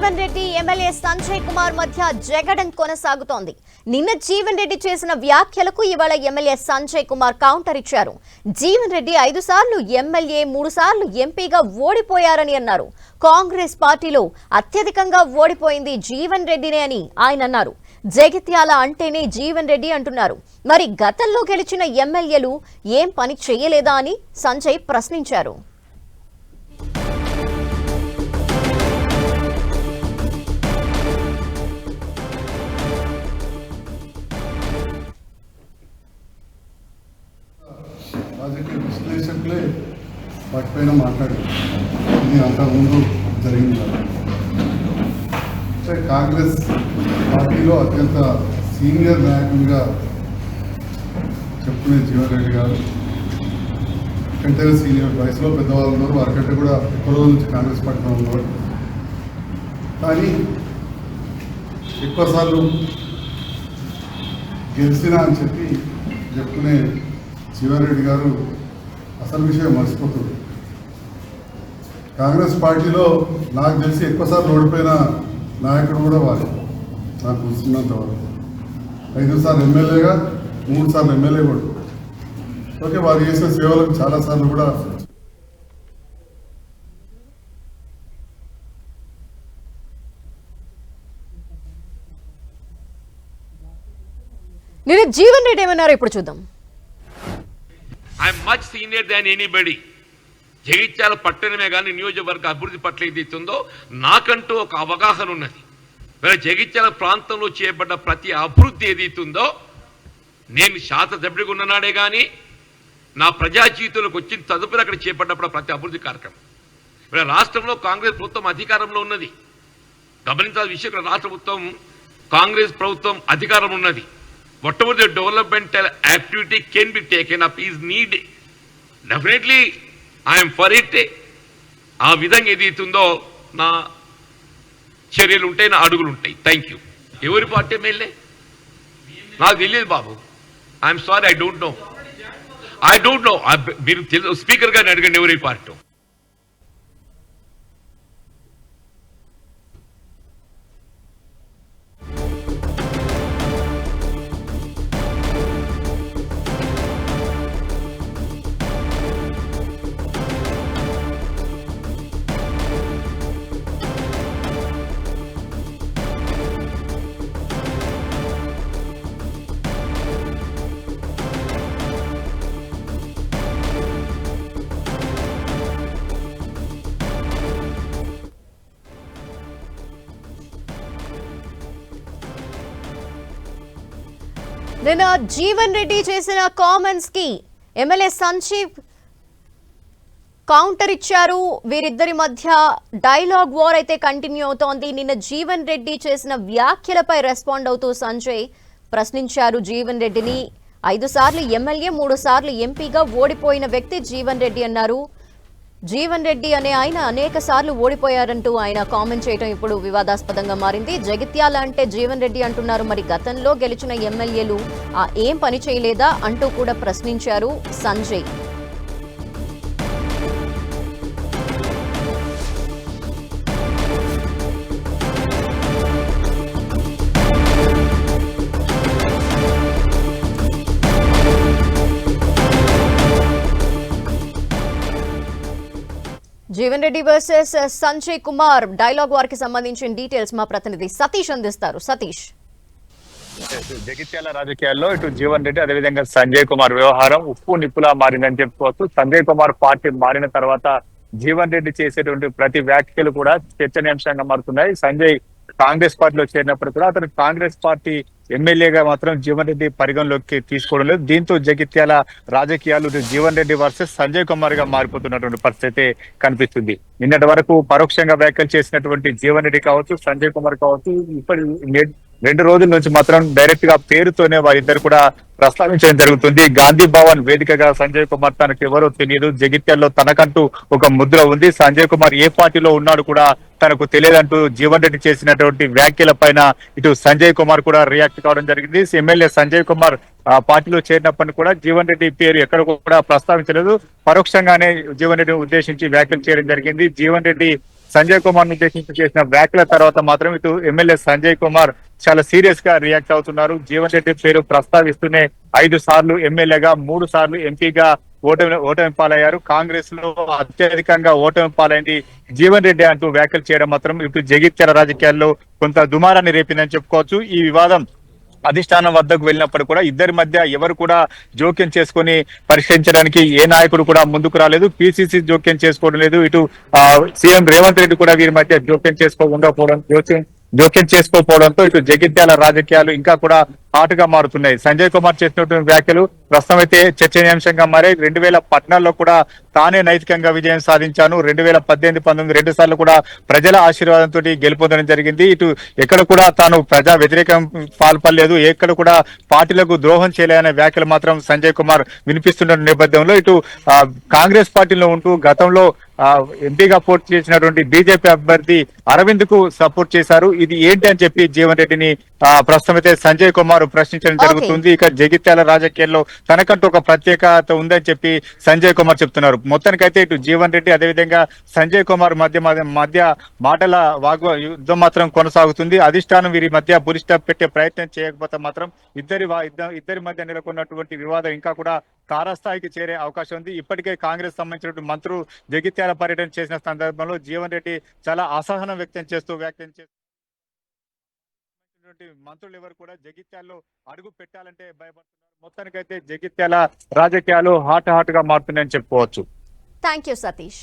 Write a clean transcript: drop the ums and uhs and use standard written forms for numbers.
Jeevan Reddy MLA Sanjay Kumar మధ్య జగడం కొనసాగుతోంది. నిన్న జీవన్ రెడ్డి చేసిన వ్యాఖ్యలకు ఇవాళ ఎమ్మెల్యే సంజయ్ కుమార్ కౌంటర్ ఇచ్చారు. జీవన్ రెడ్డి 5 సార్లు ఎమ్మెల్యే 3 సార్లు ఎంపీగా ఓడిపోయారని అన్నారు. కాంగ్రెస్ పార్టీలో అత్యధికంగా ఓడిపోయింది జీవన్ రెడ్డినే అని ఆయన అన్నారు. జగిత్యాల అంటేనే జీవన్ రెడ్డి అంటున్నారు. మరి గతంలో గెలిచిన ఎమ్మెల్యేలు ఏం పని చేయలేదా అని సంజయ్ ప్రశ్నించారు. రాజకీయ విశ్లేషకులే వాటిపైన మాట్లాడారు. ఇది అంతకుముందు జరిగింది. అంటే కాంగ్రెస్ పార్టీలో అత్యంత సీనియర్ నాయకునిగా చెప్పుకునే జీవన్ రెడ్డి గారు కంటే సీనియర్ వయసులో పెద్దవాళ్ళు ఉన్నారు. వారికంటే కూడా ఎక్కువ రోజుల నుంచి కాంగ్రెస్ పార్టీలో ఉన్నారు. కానీ ఎక్కువసార్లు గెలిచినా అని చెప్పి చెప్పుకునే జీవన్ రెడ్డి గారు అసలు విషయం మర్చిపోతుంది. కాంగ్రెస్ పార్టీలో నాకు తెలిసి ఎక్కువసార్లు ఓడిపోయిన నాయకుడు కూడా వారు. నాకు గుర్తున్నంత వరకు 5 సార్లు ఎమ్మెల్యేగా 3 సార్లు ఎమ్మెల్యే కూడా. ఓకే, వారు చేసిన సేవలకు చాలాసార్లు కూడా నేను జీవన్ రెడ్డి ఏమన్నారు ఇప్పుడు చూద్దాం. I'm much senior than anybody. Jagtial పట్టణమే కానీ నియోజకవర్గ అభివృద్ధి పట్ల ఏదైతుందో నాకంటూ ఒక అవగాహన ఉన్నది. జగిత్యాల ప్రాంతంలో చేపడ్డ ప్రతి అభివృద్ధి ఏదైతుందో నేను శాసనసభ్యుడిగా ఉన్ననాడే కానీ నా ప్రజా జీవితంలోకి వచ్చిన తదుపరి అక్కడ చేపడ్డప్పుడు ప్రతి అభివృద్ధి కార్యక్రమం. రాష్ట్రంలో కాంగ్రెస్ ప్రభుత్వం అధికారంలో ఉన్నది. గమనించాల్సిన విషయం, రాష్ట్ర ప్రభుత్వం కాంగ్రెస్ ప్రభుత్వం అధికారం ఉన్నది. whatever the developmental activity can be taken up is needed. Definitely I am for it. ఆ విధంగా ఏదైతుందో నా చర్యలు ఉంటాయి, నా అడుగులు ఉంటాయి. Thank you. ఎవరి పార్టీ ఎమ్మెల్యే నాకు తెలియదు బాబు. I'm sorry, I don't know. మీరు స్పీకర్ గారిని అడగండి ఎవరి పార్టీ. నిన్న జీవన్ రెడ్డి చేసిన కామెంట్స్ కి ఎమ్మెల్యే సంజీవ్ కౌంటర్ ఇచ్చారు. వీరిద్దరి మధ్య డైలాగ్ వార్ అయితే కంటిన్యూ అవుతోంది. నిన్న జీవన్ రెడ్డి చేసిన వ్యాఖ్యలపై రెస్పాండ్ అవుతూ సంజయ్ ప్రశ్నించారు జీవన్ రెడ్డిని. 5 సార్లు ఎమ్మెల్యే 3 సార్లు ఎంపీగా ఓడిపోయిన వ్యక్తి జీవన్ రెడ్డి అన్నారు. జీవన్ రెడ్డి అనే ఆయన అనేక సార్లు ఓడిపోయారంటూ ఆయన కామెంట్ చేయడం ఇప్పుడు వివాదాస్పదంగా మారింది. జగిత్యాల అంటే జీవన్ రెడ్డి అంటున్నారు. మరి గతంలో గెలిచిన ఎమ్మెల్యేలు ఏం పని చేయలేదా అంటూ కూడా ప్రశ్నించారు Sanjay. Jeevan Reddy versus Sanjay Kumar dialogue war కి సంబంధించిన డీటెయిల్స్ మా ప్రతినిధి సతీష్ అందిస్తారు. సతీష్, జగిత్యాల రాజకీయాల్లో ఇటు జీవన్ రెడ్డి అదేవిధంగా సంజయ్ కుమార్ వ్యవహారం ఉప్పు నిప్పులా మారిందని చెప్పుకోవచ్చు. సంజయ్ కుమార్ పార్టీ మారిన తర్వాత జీవన్ రెడ్డి చేసేటువంటి ప్రతి వ్యాఖ్యలు కూడా చర్చనీయాంశంగా మారుతున్నాయి. సంజయ్ కాంగ్రెస్ పార్టీలో చేరినప్పుడు కూడా అతను కాంగ్రెస్ పార్టీ ఎమ్మెల్యేగా మాత్రం జీవన్ రెడ్డి పరిగణలోకి తీసుకోవడం లేదు. దీంతో జగిత్యాల రాజకీయాలు జీవన్ రెడ్డి వర్సెస్ సంజయ్ కుమార్ గా మారిపోతున్నటువంటి పరిస్థితి కనిపిస్తుంది. నిన్నటి వరకు పరోక్షంగా వ్యాఖ్యలు చేసినటువంటి జీవన్ రెడ్డి కావచ్చు, సంజయ్ కుమార్ కావచ్చు, ఇప్పటి 2 రోజుల నుంచి మాత్రం డైరెక్ట్ గా పేరుతోనే వారిద్దరు కూడా ప్రస్తావించడం జరుగుతుంది. గాంధీ భవన్ వేదికగా సంజయ్ కుమార్ తనకు ఎవరో తెలియదు, జగిత్యాల్లో తనకంటూ ఒక ముద్ర ఉంది, సంజయ్ కుమార్ ఏ పార్టీలో ఉన్నాడు కూడా తనకు తెలియదంటూ జీవన్ రెడ్డి చేసినటువంటి వ్యాఖ్యల పైన ఇటు సంజయ్ కుమార్ కూడా రియాక్ట్ కావడం జరిగింది. ఎమ్మెల్యే సంజయ్ కుమార్ పార్టీలో చేరినప్పటిని కూడా జీవన్ రెడ్డి పేరు ఎక్కడ కూడా ప్రస్తావించలేదు. పరోక్షంగానే జీవన్ రెడ్డిని ఉద్దేశించి వ్యాఖ్యలు చేయడం జరిగింది. జీవన్ రెడ్డి సంజయ్ కుమార్ ఉద్దేశించి చేసిన వ్యాఖ్యల తర్వాత మాత్రం ఇటు ఎమ్మెల్యే సంజయ్ కుమార్ చాలా సీరియస్ గా రియాక్ట్ అవుతున్నారు. జీవన్ రెడ్డి పేరు ప్రస్తావిస్తూనే 5 సార్లు ఎమ్మెల్యేగా 3 సార్లు ఎంపీగా ఓటమి పాలయ్యారు. కాంగ్రెస్ లో అత్యధికంగా ఓటమి పాలైంది జీవన్ రెడ్డి అంటూ వ్యాఖ్యలు చేయడం మాత్రం ఇప్పుడు జగిత్యాల రాజకీయాల్లో కొంత దుమారాన్ని రేపిందని చెప్పుకోవచ్చు. ఈ వివాదం అధిష్టానం వద్దకు వెళ్ళినప్పుడు కూడా ఇద్దరి మధ్య ఎవరు కూడా జోక్యం చేసుకొని పరిష్కరించడానికి ఏ నాయకుడు కూడా ముందుకు రాలేదు. పిసిసి జోక్యం చేసుకోవడం లేదు. ఇటు సీఎం రేవంత్ రెడ్డి కూడా వీరి మధ్య జోక్యం చేసుకోకపోవడంతో ఇటు జగిత్యాల రాజకీయాలు ఇంకా కూడా హాటుగా మారుతున్నాయి. సంజయ్ కుమార్ చేసినటువంటి వ్యాఖ్యలు ప్రస్తుతం అయితే చర్చనీయాంశంగా మారే. 2014లో కూడా తానే నైతికంగా విజయం సాధించాను, 2018, 19 2 సార్లు కూడా ప్రజల ఆశీర్వాదంతో గెలుపొందడం జరిగింది. ఇటు ఎక్కడ కూడా తాను ప్రజా వ్యతిరేకం పాల్పడలేదు, ఎక్కడ కూడా పార్టీలకు ద్రోహం చేయలేదనే వ్యాఖ్యలు మాత్రం సంజయ్ కుమార్ వినిపిస్తున్న నేపథ్యంలో ఇటు కాంగ్రెస్ పార్టీలో ఉంటూ గతంలో ఎంపీగా పోటీ చేసినటువంటి బీజేపీ అభ్యర్థి అరవింద్ కు సపోర్ట్ చేశారు. ఇది ఏంటి అని చెప్పి జీవన్ రెడ్డిని ప్రస్తుతం అయితే సంజయ్ కుమార్ ప్రశ్నించడం జరుగుతుంది. ఇక జగిత్యాల రాజకీయాల్లో తనకంటూ ఒక ప్రత్యేకత ఉందని చెప్పి సంజయ్ కుమార్ చెప్తున్నారు. మొత్తానికైతే ఇటు జీవన్ రెడ్డి అదేవిధంగా సంజయ్ కుమార్ మధ్య మాటల యుద్ధం మాత్రం కొనసాగుతుంది. అధిష్టానం వీరి మధ్య బురి స్టాప్ పెట్టే ప్రయత్నం చేయకపోతే మాత్రం ఇద్దరి మధ్య నెలకొన్నటువంటి వివాదం ఇంకా కూడా తారాస్థాయికి చేరే అవకాశం ఉంది. ఇప్పటికే కాంగ్రెస్ సంబంధించినటువంటి మంత్రులు జగిత్యాల పర్యటన చేసిన సందర్భంలో జీవన్ రెడ్డి చాలా అసహనం వ్యక్తం చేస్తూ మంత్రులు ఎవరు కూడా జగిత్యాల్లో అడుగు పెట్టాలంటే భయపడుతున్నారు. మొత్తానికైతే జగిత్యాల రాజకీయాలు హాట్ గా మారుతున్నాయని చెప్పుకోవచ్చు. Thank you Satish.